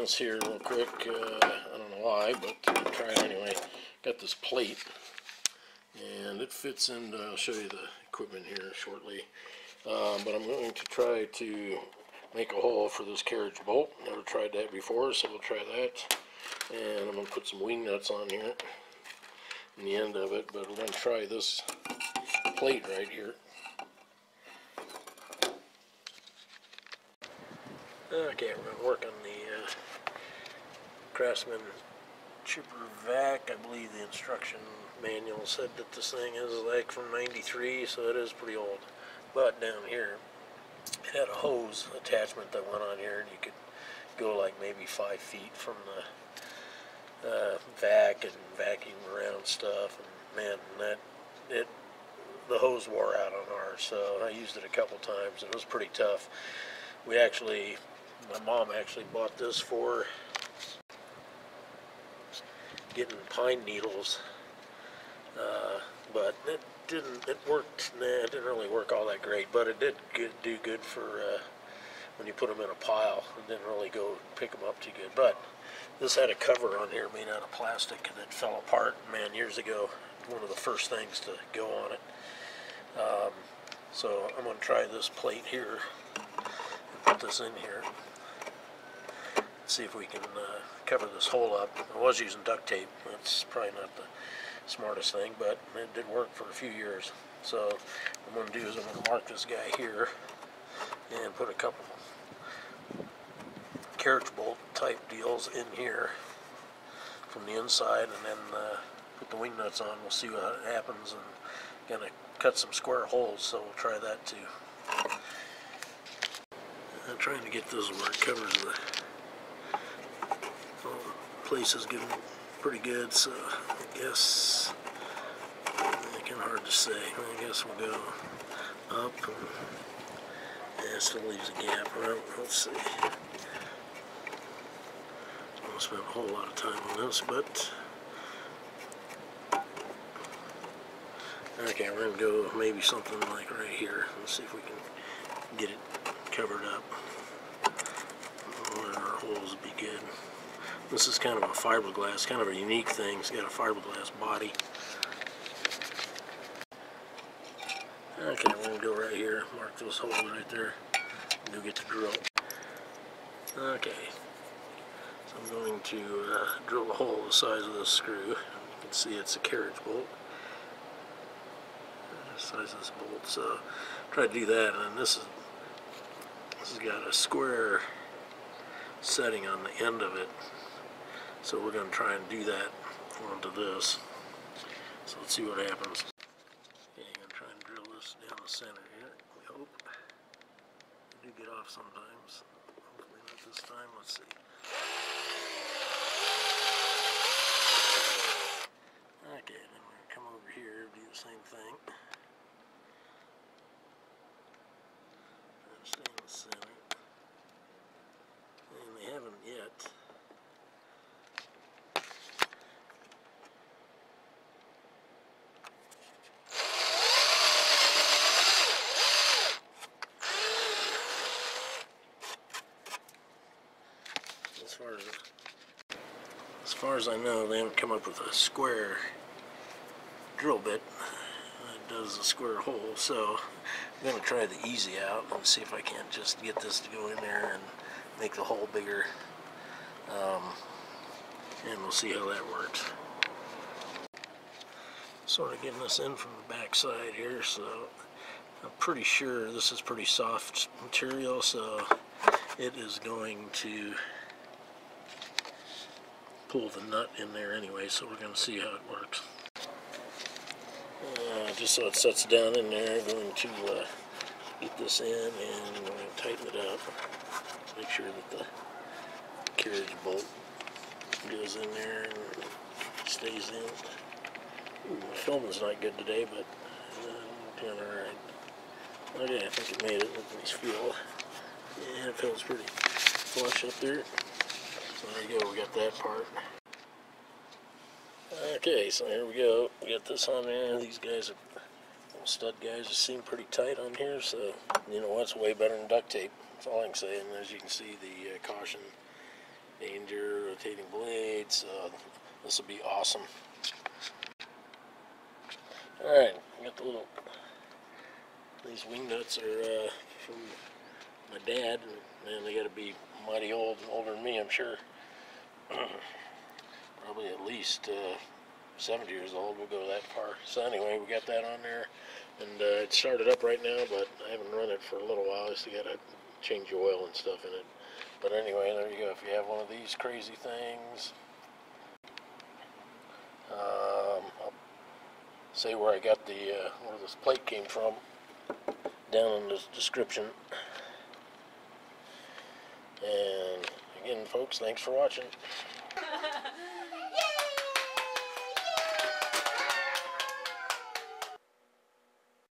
this here real quick. I don't know why, but I'll try it anyway. Got this plate, and it fits into, I'll show you the equipment here shortly. But I'm going to try to make a hole for this carriage bolt. Never tried that before, so we'll try that. And I'm going to put some wing nuts on here in the end of it, but we're going to try this plate right here. Okay, we're going to work on the Craftsman chipper vac. I believe the instruction manual said that this thing is like from '93, so it is pretty old. But down here, it had a hose attachment that went on here, and you could go like maybe 5 feet from the vac and vacuum around stuff. And man, the hose wore out on ours, so I used it a couple times, and it was pretty tough. My mom actually bought this for getting pine needles, but it didn't really work all that great, but it did do good for when you put them in a pile. It didn't really go pick them up too good, but this had a cover on here made out of plastic, and it fell apart, man, years ago. One of the first things to go on it. So I'm going to try this plate here and put this in here. See if we can cover this hole up. I was using duct tape. That's probably not the smartest thing, but it did work for a few years. So what I'm going to do is I'm going to mark this guy here and put a couple carriage bolt type deals in here from the inside, and then put the wing nuts on. We'll see what happens, and going to cut some square holes, so we'll try that too. I'm trying to get this where it covers the place is getting pretty good, so I guess it's kind of hard to say. I guess we'll go up, and it still leaves a gap. Well, let's see. I won't spend a whole lot of time on this, but okay, we're going to go maybe something like right here. Let's see if we can get it covered up where our holes would be good. This is kind of a fiberglass, kind of a unique thing. It's got a fiberglass body. Okay, we're going to go right here, mark those holes right there, and go get the drill. Okay, so I'm going to drill a hole the size of this screw. You can see it's a carriage bolt. The size of this bolt, so try to do that, and then this has got a square setting on the end of it. So we're going to try and do that onto this. So let's see what happens. Okay, I'm going to try and drill this down the center here. We hope. We do get off sometimes. Hopefully not this time. Let's see. Okay, then we're going to come over here and do the same thing. And stay in the center. And they haven't yet. As far as I know, they haven't come up with a square drill bit that does a square hole, so I'm going to try the easy out and see if I can't just get this to go in there and make the hole bigger, and we'll see how that works. Sort of getting this in from the back side here, so I'm pretty sure this is pretty soft material, so it is going to pull the nut in there anyway, so we're going to see how it works. Just so it sets down in there, I'm going to get this in, and we're going to tighten it up. Make sure that the carriage bolt goes in there and stays in. Ooh, the film is not good today, but doing alright. Okay, I think it made it. Let me feel. Yeah, it feels pretty flush up there. So there you go, we got that part. Okay, so here we go. We got this on there. These guys are little stud guys. Just seem pretty tight on here, so you know what's way better than duct tape. That's all I can say. And as you can see, the caution Danger, rotating blades. This will be awesome. Alright, got the little, these wing nuts are from my dad, and man, they got to be mighty old, older than me, I'm sure. Probably at least 70 years old, we'll go that far. So anyway, we got that on there, and it's started up right now, but I haven't run it for a little while. I still got to change the oil and stuff in it. But anyway, there you go. If you have one of these crazy things, I'll say where I got the where this plate came from down in the description. And again, folks, thanks for watching.